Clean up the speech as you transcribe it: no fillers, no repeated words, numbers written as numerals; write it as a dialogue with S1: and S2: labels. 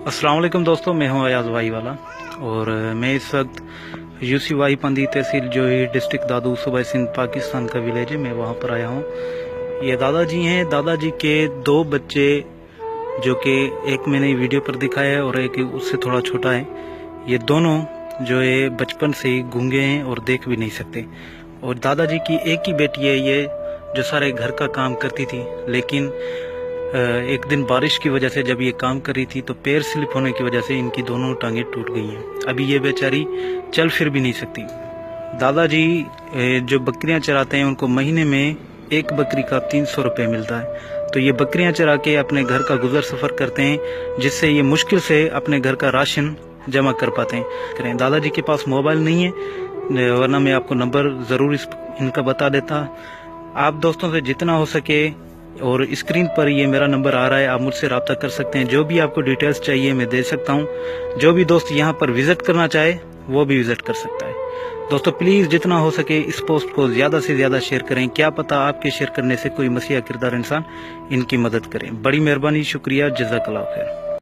S1: अस्सलाम वालेकुम दोस्तों, मैं हूं अयाज वाई वाला और मैं इस वक्त यूसी वाई पंदी तहसील जो है डिस्ट्रिक्ट दादू सूबा सिंध पाकिस्तान का विलेज है, मैं वहां पर आया हूं। ये दादाजी हैं, दादाजी के दो बच्चे जो कि एक मैंने वीडियो पर दिखाया है और एक उससे थोड़ा छोटा है। ये दोनों जो है बचपन से ही गूंगे हैं और देख भी नहीं सकते। और दादाजी की एक ही बेटी है ये जो सारे घर का काम करती थी, लेकिन एक दिन बारिश की वजह से जब ये काम कर रही थी तो पैर स्लिप होने की वजह से इनकी दोनों टांगें टूट गई हैं। अभी ये बेचारी चल फिर भी नहीं सकती। दादाजी जो बकरियां चराते हैं उनको महीने में एक बकरी का 300 रुपये मिलता है, तो ये बकरियां चरा के अपने घर का गुजर सफर करते हैं, जिससे ये मुश्किल से अपने घर का राशन जमा कर पाते हैं। दादाजी के पास मोबाइल नहीं है, वरना मैं आपको नंबर ज़रूर इनका बता देता। आप दोस्तों से जितना हो सके, और स्क्रीन पर ये मेरा नंबर आ रहा है, आप मुझसे रब्ता कर सकते हैं। जो भी आपको डिटेल्स चाहिए मैं दे सकता हूँ। जो भी दोस्त यहाँ पर विजिट करना चाहे वो भी विजिट कर सकता है। दोस्तों प्लीज़ जितना हो सके इस पोस्ट को ज़्यादा से ज़्यादा शेयर करें, क्या पता आपके शेयर करने से कोई मसीहा किरदार इंसान इनकी मदद करें। बड़ी मेहरबानी, शुक्रिया, जज़ाकल्लाह खैर।